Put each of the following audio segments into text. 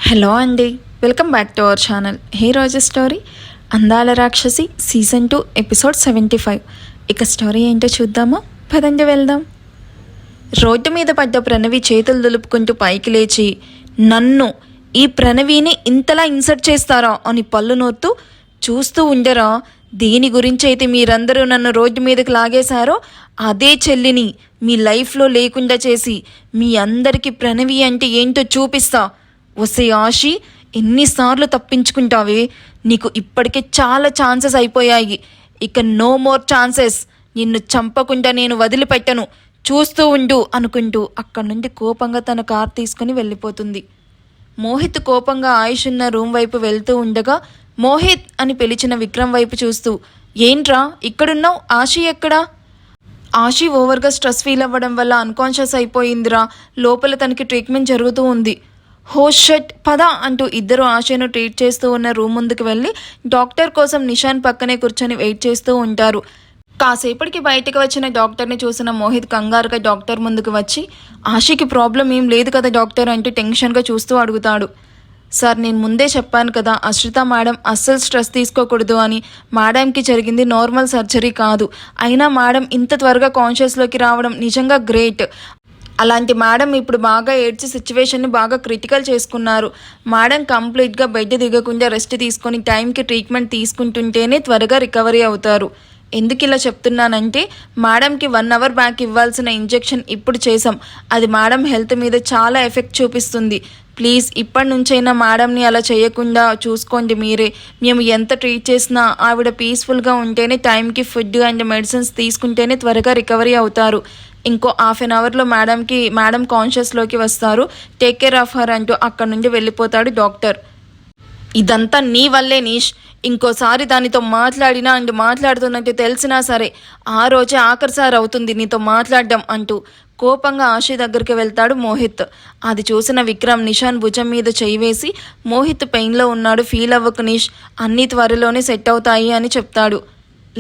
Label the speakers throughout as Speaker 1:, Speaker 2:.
Speaker 1: Hello అండి, welcome back to our channel. హే రోజు స్టోరీ అందాల రాక్షసి సీజన్ 2 ఎపిసోడ్ 75. ఇక స్టోరీ ఏంటో చూద్దామా, పదండి వెళ్దాం. రోడ్డు మీద పడ్డ ప్రణవి చేతులు దులుపుకుంటూ పైకి లేచి, నన్ను ఈ ప్రణవిని ఇంతలా ఇన్సర్ట్ చేస్తారా అని పళ్ళు నోత్తూ, చూస్తూ ఉండరా, దీని గురించి అయితే మీరందరూ నన్ను రోడ్డు మీదకి లాగేశారో అదే చెల్లిని మీ లైఫ్లో లేకుండా చేసి మీ అందరికీ ప్రణవి అంటే ఏంటో చూపిస్తా. వసే ఆషి, ఎన్నిసార్లు తప్పించుకుంటావే, నీకు ఇప్పటికే చాలా ఛాన్సెస్ అయిపోయాయి. ఇక నో మోర్ ఛాన్సెస్. నిన్ను చంపకుండా నేను వదిలిపెట్టను, చూస్తూ ఉండు అనుకుంటూ అక్కడి నుండి కోపంగా తన కార్ తీసుకుని వెళ్ళిపోతుంది. మోహిత్ కోపంగా ఆయుష్ ఉన్న రూమ్ వైపు వెళ్తూ ఉండగా మోహిత్ అని పిలిచిన విక్రమ్ వైపు చూస్తూ, ఏంట్రా ఇక్కడున్నావు, ఆషి ఎక్కడా? ఆషి ఓవర్గా స్ట్రెస్ ఫీల్ అవ్వడం వల్ల అన్కాన్షియస్ అయిపోయిందిరా, లోపల తనకి ట్రీట్మెంట్ జరుగుతూ ఉంది. హో షట్, పద అంటూ ఇద్దరు ఆశను ట్రీట్ చేస్తూ ఉన్న రూమ్ ముందుకు వెళ్ళి డాక్టర్ కోసం నిషాన్ పక్కనే కూర్చొని వెయిట్ చేస్తూ ఉంటారు. కాసేపటికి బయటకు వచ్చిన డాక్టర్ని చూసిన మోహిత్ కంగారుగా డాక్టర్ ముందుకు వచ్చి, ఆశకి ప్రాబ్లం ఏం లేదు కదా డాక్టర్ అంటూ టెన్షన్గా చూస్తూ అడుగుతాడు. సార్, నేను ముందే చెప్పాను కదా, అశ్రిత మేడం అస్సలు స్ట్రెస్ తీసుకోకూడదు అని. మేడంకి జరిగింది నార్మల్ సర్జరీ కాదు. అయినా మేడం ఇంత త్వరగా కాన్షియస్లోకి రావడం నిజంగా గ్రేట్. అలాంటి మేడం ఇప్పుడు బాగా ఏడ్చి సిచ్యువేషన్ని బాగా క్రిటికల్ చేసుకున్నారు. మేడం కంప్లీట్గా బెడ్ దిగకుండా రెస్ట్ తీసుకొని టైంకి ట్రీట్మెంట్ తీసుకుంటుంటేనే త్వరగా రికవరీ అవుతారు. ఎందుకు ఇలా చెప్తున్నానంటే, మేడంకి 1 అవర్ బ్యాక్ ఇవ్వాల్సిన ఇంజెక్షన్ ఇప్పుడు చేసాం. అది మేడం హెల్త్ మీద చాలా ఎఫెక్ట్ చూపిస్తుంది. ప్లీజ్ ఇప్పటి నుంచైనా మేడంని అలా చేయకుండా చూసుకోండి మీరే. మేము ఎంత ట్రీట్ చేసినా ఆవిడ పీస్ఫుల్గా ఉంటేనే, టైంకి ఫుడ్ అండ్ మెడిసిన్స్ తీసుకుంటేనే త్వరగా రికవరీ అవుతారు. ఇంకో హాఫ్ అన్ అవర్లో మేడం కాన్షియస్లోకి వస్తారు. టేక్ కేర్ ఆఫ్ హర్ అంటూ అక్కడ నుండి వెళ్ళిపోతాడు డాక్టర్. ఇదంతా నీ వల్లే నీష్. ఇంకోసారి దానితో మాట్లాడినా అండ్ మాట్లాడుతున్నట్టు తెలిసినా సరే ఆ రోజే ఆఖరిసారి అవుతుంది నీతో మాట్లాడడం అంటూ కోపంగా ఆశి దగ్గరికి వెళ్తాడు మోహిత్. అది చూసిన విక్రమ్ నిషాన్ భుజం మీద చేయి వేసి, మోహిత్ పెయిన్లో ఉన్నాడు, ఫీల్ అవ్వకు నీష్, అన్నీ త్వరలోనే సెట్ అవుతాయి అని చెప్తాడు.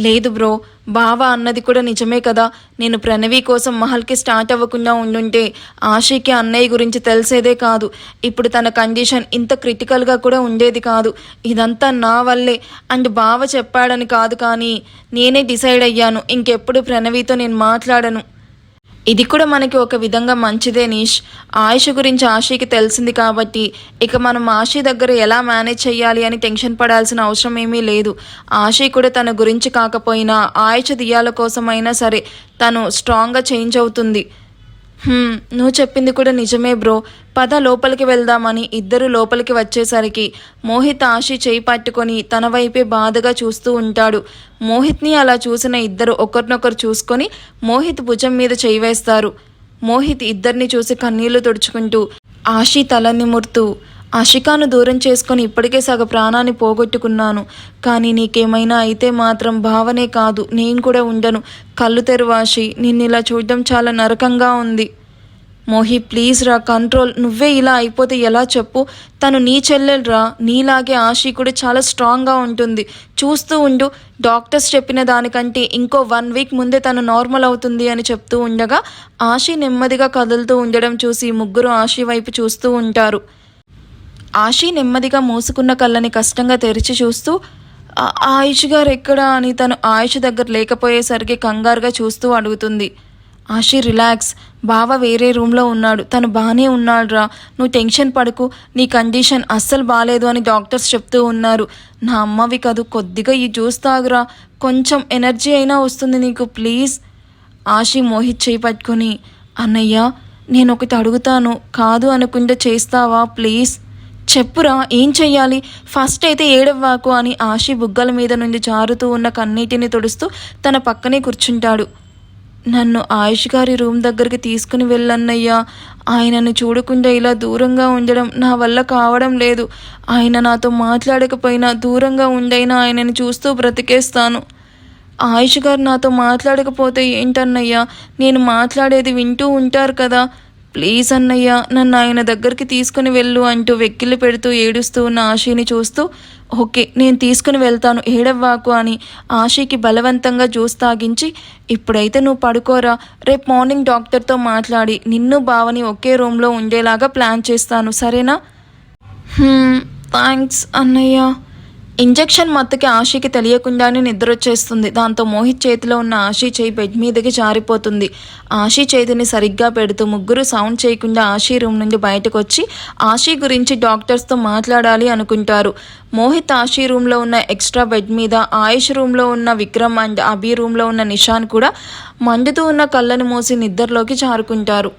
Speaker 1: లేదు బ్రో, బావ అన్నది కూడా నిజమే కదా. నేను ప్రణవి కోసం మహల్కి స్టార్ట్ అవ్వకుండా ఉండుంటే ఆశీకి అన్నయ్య గురించి తెలిసేదే కాదు. ఇప్పుడు తన కండిషన్ ఇంత క్రిటికల్గా కూడా ఉండేది కాదు. ఇదంతా నా వల్లే. అండ్ బావ చెప్పాడని కాదు, కానీ నేనే డిసైడ్ అయ్యాను, ఇంకెప్పుడు ప్రణవితో నేను మాట్లాడను. ఇది కూడా మనకి ఒక విధంగా మంచిదే నీష్. ఆయుష్ గురించి ఆశీకి తెలిసింది కాబట్టి ఇక మనం ఆశీ దగ్గర ఎలా మేనేజ్ చేయాలి అని టెన్షన్ పడాల్సిన అవసరం ఏమీ లేదు. ఆశీ కూడా తన గురించి కాకపోయినా ఆయుష్ దియాల కోసమైనా సరే తను స్ట్రాంగ్గా చేంజ్ అవుతుంది. నువ్వు చెప్పింది కూడా నిజమే బ్రో, పద లోపలికి వెళ్దామని ఇద్దరు లోపలికి వచ్చేసరికి మోహిత్ ఆశి చేయి పట్టుకొని తన వైపే బాధగా చూస్తూ ఉంటాడు. మోహిత్ని అలా చూసిన ఇద్దరు ఒకరినొకరు చూసుకొని మోహిత్ భుజం మీద చేయి వేస్తారు. మోహిత్ ఇద్దరిని చూసి కన్నీళ్లు తుడుచుకుంటూ ఆశి తల నిమురుతూ, ఆశికాను దూరం చేసుకొని ఇప్పటికే సగ ప్రాణాన్ని పోగొట్టుకున్నాను, కానీ నీకేమైనా అయితే మాత్రం భావనే కాదు నేను కూడా ఉండను. కళ్ళు తెరువు ఆశి, నిన్నిలా చూడడం చాలా నరకంగా ఉంది. మోహి ప్లీజ్ రా, కంట్రోల్. నువ్వే ఇలా అయిపోతే ఎలా చెప్పు? తను నీ చెల్లెలరా, నీలాగే ఆశి కూడా చాలా స్ట్రాంగ్గా ఉంటుంది. చూస్తూ ఉండు, డాక్టర్స్ చెప్పిన దానికంటే ఇంకో 1 వీక్ ముందే తను నార్మల్ అవుతుంది అని చెప్తూ ఉండగా ఆశి నెమ్మదిగా కదులుతూ ఉండడం చూసి ముగ్గురు ఆశి వైపు చూస్తూ ఉంటారు. ఆశి నెమ్మదిగా మూసుకున్న కళ్ళని కష్టంగా తెరిచి చూస్తూ, ఆయుష్ గారు ఎక్కడా అని తను ఆయుష్ దగ్గర లేకపోయేసరికి కంగారుగా చూస్తూ అడుగుతుంది. ఆశి రిలాక్స్, బావ వేరే రూమ్లో ఉన్నాడు, తను బాగానే ఉన్నాడురా, నువ్వు టెన్షన్ పడకు, నీ కండిషన్ అస్సలు బాగాలేదు అని డాక్టర్స్ చెప్తూ ఉన్నారు. నా అమ్మవి కాదు, కొద్దిగా ఈ జ్యూస్ తాగురా, కొంచెం ఎనర్జీ అయినా వస్తుంది నీకు, ప్లీజ్. ఆశి మోహిత్ చేయి పట్టుకుని, అన్నయ్య నేను ఒకటి అడుగుతాను, కాదు అనుకుంటే చేస్తావా ప్లీజ్? చెప్పురా, ఏం చెయ్యాలి? ఫస్ట్ అయితే ఏడవ్వాకు అని ఆశి బుగ్గల మీద నుండి జారుతూ ఉన్న కన్నీటిని తుడుస్తూ తన పక్కనే కూర్చుంటాడు. నన్ను ఆయుష్ గారి రూమ్ దగ్గరికి తీసుకుని వెళ్ళన్నయ్యా. ఆయనను చూడకుండా ఇలా దూరంగా ఉండడం నా వల్ల కావడం లేదు. ఆయన నాతో మాట్లాడకపోయినా దూరంగా ఉండైనా ఆయనను చూస్తూ బ్రతికేస్తాను. ఆయుష్ గారు నాతో మాట్లాడకపోతే ఏంటన్నయ్యా, నేను మాట్లాడేది వింటూ ఉంటారు కదా. ప్లీజ్ అన్నయ్య, నన్ను ఆయన దగ్గరికి తీసుకుని వెళ్ళు అంటూ వెక్కిళ్ళు పెడుతూ ఏడుస్తూ ఉన్న ఆశీని చూస్తూ, ఓకే నేను తీసుకుని వెళ్తాను, ఏడవ్వాకు అని ఆశీకి బలవంతంగా జ్యూస్ తాగించి, ఇప్పుడైతే నువ్వు పడుకోరా, రేపు మార్నింగ్ డాక్టర్తో మాట్లాడి నిన్ను బావని ఒకే రూమ్లో ఉండేలాగా ప్లాన్ చేస్తాను, సరేనా? థ్యాంక్స్ అన్నయ్య. ఇంజెక్షన్ మత్తుకి ఆశీకి తెలియకుండానే నిద్ర వచ్చేస్తుంది. దాంతో మోహిత్ చేతిలో ఉన్న ఆశీ చేయి బెడ్ మీదకి జారిపోతుంది. ఆశీ చేతిని సరిగ్గా పెడుతూ ముగ్గురు సౌండ్ చేయకుండా ఆశీ రూమ్ నుండి బయటకు వచ్చి ఆశీ గురించి డాక్టర్స్తో మాట్లాడాలి అనుకుంటారు. మోహిత్ ఆశీ రూమ్లో ఉన్న ఎక్స్ట్రా బెడ్ మీద, ఆయుష్ రూమ్లో ఉన్న విక్రమ్ అండ్ అభి రూమ్లో ఉన్న నిషాన్ కూడా మండుతూ ఉన్న కళ్ళను మూసి నిద్రలోకి జారుకుంటారు.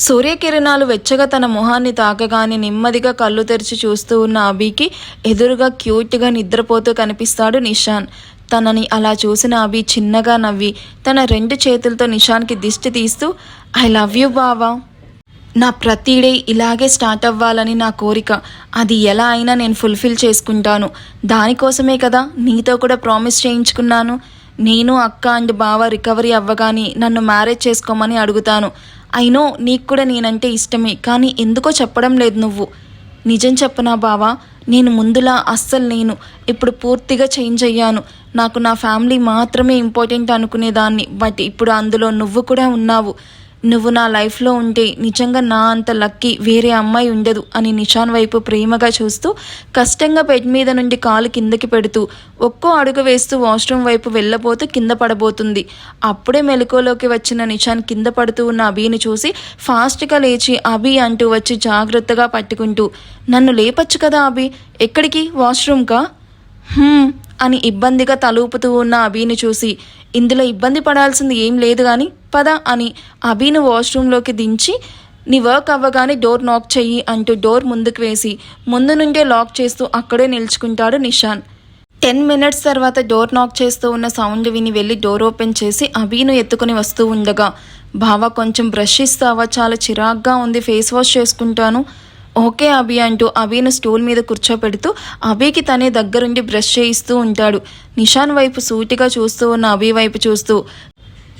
Speaker 1: సూర్యకిరణాలు వెచ్చగా తన మొహాన్ని తాకగానే నెమ్మదిగా కళ్ళు తెరిచి చూస్తూ ఉన్న అభికి ఎదురుగా క్యూట్గా నిద్రపోతూ కనిపిస్తాడు నిషాన్. తనని అలా చూసిన అభి చిన్నగా నవ్వి తన 2 చేతులతో నిషాన్కి దిష్టి తీస్తూ ఐ లవ్ యూ బావా. నా ప్రతి డే ఇలాగే స్టార్ట్ అవ్వాలని నా కోరిక. అది ఎలా అయినా నేను ఫుల్ఫిల్ చేసుకుంటాను. దానికోసమే కదా నీతో కూడా ప్రామిస్ చేయించుకున్నాను. నేను అక్క అండ్ బావ రికవరీ అవ్వగానే నన్ను మ్యారేజ్ చేసుకోమని అడుగుతాను. అయినో నీకు కూడా నేనంటే ఇష్టమే, కానీ ఎందుకో చెప్పడం లేదు నువ్వు. నిజం చెప్పనా బావా, నేను ముందులా అస్సలు లేను. ఇప్పుడు పూర్తిగా చేంజ్ అయ్యాను. నాకు నా ఫ్యామిలీ మాత్రమే ఇంపార్టెంట్ అనుకునేదాన్ని, బట్ ఇప్పుడు అందులో నువ్వు కూడా ఉన్నావు. నువ్వు నా లైఫ్లో ఉంటే నిజంగా నా అంత లక్కీ వేరే అమ్మాయి ఉండదు అని నిషాన్ వైపు ప్రేమగా చూస్తూ కష్టంగా బెడ్ మీద నుండి కాలు కిందకి పెడుతూ ఒక్కో అడుగు వేస్తూ వాష్రూమ్ వైపు వెళ్ళబోతూ కింద పడబోతుంది. అప్పుడే మెలకువలోకి వచ్చిన నిషాన్ కింద పడుతూ ఉన్న అభిని చూసి ఫాస్ట్గా లేచి అభి అంటూ వచ్చి జాగ్రత్తగా పట్టుకుంటూ నన్ను లేపచ్చు కదా అభి, ఎక్కడికి, వాష్రూమ్కా అని ఇబ్బందిగా తలూపుతూ ఉన్న అభిని చూసి ఇందులో ఇబ్బంది పడాల్సింది ఏం లేదు కానీ పద అని అభిను వాష్రూమ్లోకి దించి నీ వర్క్ అవ్వగానే డోర్ నాక్ చెయ్యి అంటూ డోర్ ముందుకు వేసి ముందు నుండే లాక్ చేస్తూ అక్కడే నిల్చుకుంటాడు నిషాన్. 10 minutes తర్వాత డోర్ నాక్ చేస్తూ ఉన్న సౌండ్ విని వెళ్ళి డోర్ ఓపెన్ చేసి అభిను ఎత్తుకుని వస్తూ ఉండగా బావా కొంచెం బ్రష్ ఇస్తావా, చాలా చిరాగ్గా ఉంది, ఫేస్ వాష్ చేసుకుంటాను. ఓకే అభి అంటూ అభిను స్టూల్ మీద కూర్చోపెడుతూ అభికి తనే దగ్గరుండి బ్రష్ చేయిస్తూ ఉంటాడు. నిషాన్ వైపు సూటిగా చూస్తూ ఉన్న అభి వైపు చూస్తూ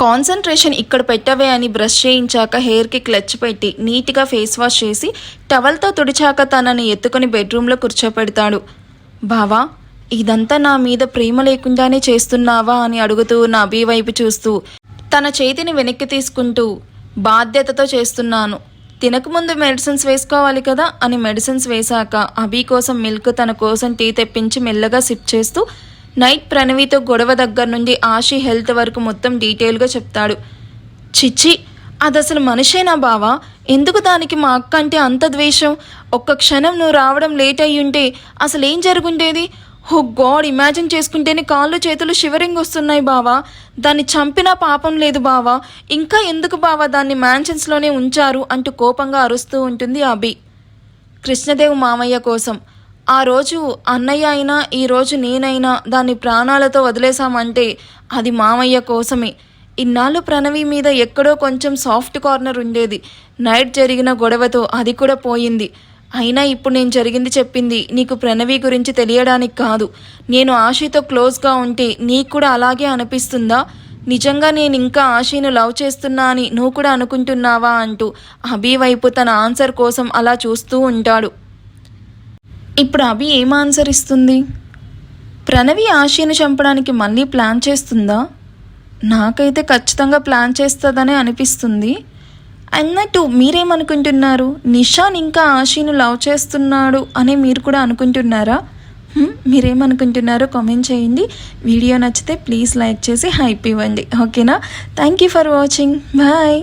Speaker 1: కాన్సన్ట్రేషన్ ఇక్కడ పెట్టవే అని బ్రష్ చేయించాక హెయిర్కి క్లచ్ పెట్టి నీట్గా ఫేస్ వాష్ చేసి టవల్తో తుడిచాక తనని ఎత్తుకొని బెడ్రూమ్లో కూర్చోపెడతాడు. బావా ఇదంతా నా మీద ప్రేమ లేకుండానే చేస్తున్నావా అని అడుగుతూ ఉన్న అభి వైపు చూస్తూ తన చేతిని వెనక్కి తీసుకుంటూ బాధ్యతతో చేస్తున్నాను. తినకముందు మెడిసిన్స్ వేసుకోవాలి కదా అని మెడిసిన్స్ వేశాక అభి కోసం మిల్క్, తన కోసం టీ తెప్పించి మెల్లగా సిప్ చేస్తూ నైట్ ప్రణవితో గొడవ దగ్గర నుండి ఆశీ హెల్త్ వరకు మొత్తం డీటెయిల్గా చెప్తాడు. చిచ్చి అది అసలు మనిషేనా బావా, ఎందుకు దానికి మా అక్క అంటే అంత ద్వేషం? ఒక్క క్షణం నువ్వు రావడం లేట్ అయ్యుంటే అసలు ఏం జరుగుండేది? ఓ గాడ్, ఇమాజిన్ చేసుకుంటేనే కాళ్ళు చేతులు షివరింగ్ వస్తున్నాయి బావా. దాన్ని చంపినా పాపం లేదు బావా, ఇంకా ఎందుకు బావా దాన్ని మ్యాన్షన్స్లోనే ఉంచారు అంటూ కోపంగా అరుస్తూ ఉంటుంది అభి. కృష్ణదేవ్ మామయ్య కోసం ఆ రోజు అన్నయ్య అయినా ఈరోజు నేనైనా దాన్ని ప్రాణాలతో వదిలేశామంటే అది మామయ్య కోసమే. ఇన్నాళ్ళు ప్రణవి మీద ఎక్కడో కొంచెం సాఫ్ట్ కార్నర్ ఉండేది. నైట్ జరిగిన గొడవతో అది కూడా పోయింది. అయినా ఇప్పుడు నేను జరిగింది చెప్పింది నీకు ప్రణవి గురించి తెలియడానికి కాదు. నేను ఆశీతో క్లోజ్గా ఉంటే నీకు కూడా అలాగే అనిపిస్తుందా? నిజంగా నేను ఇంకా ఆశీను లవ్ చేస్తున్నా అని నువ్వు కూడా అనుకుంటున్నావా అంటూ అభి వైపు తన ఆన్సర్ కోసం అలా చూస్తూ ఉంటాడు. ఇప్పుడు అభి ఏం ఆన్సర్ ఇస్తుంది? ప్రణవి ఆశీను చంపడానికి మళ్ళీ ప్లాన్ చేస్తుందా? నాకైతే ఖచ్చితంగా ప్లాన్ చేస్తుందనే అనిపిస్తుంది. అన్నట్టు మీరేమనుకుంటున్నారు? నిషాన్ ఇంకా ఆశీను లవ్ చేస్తున్నాడు అని మీరు కూడా అనుకుంటున్నారా? మీరేమనుకుంటున్నారో కామెంట్ చేయండి. వీడియో నచ్చితే ప్లీజ్ లైక్ చేసి హైప్ ఇవ్వండి. ఓకేనా? Thank you for watching. Bye.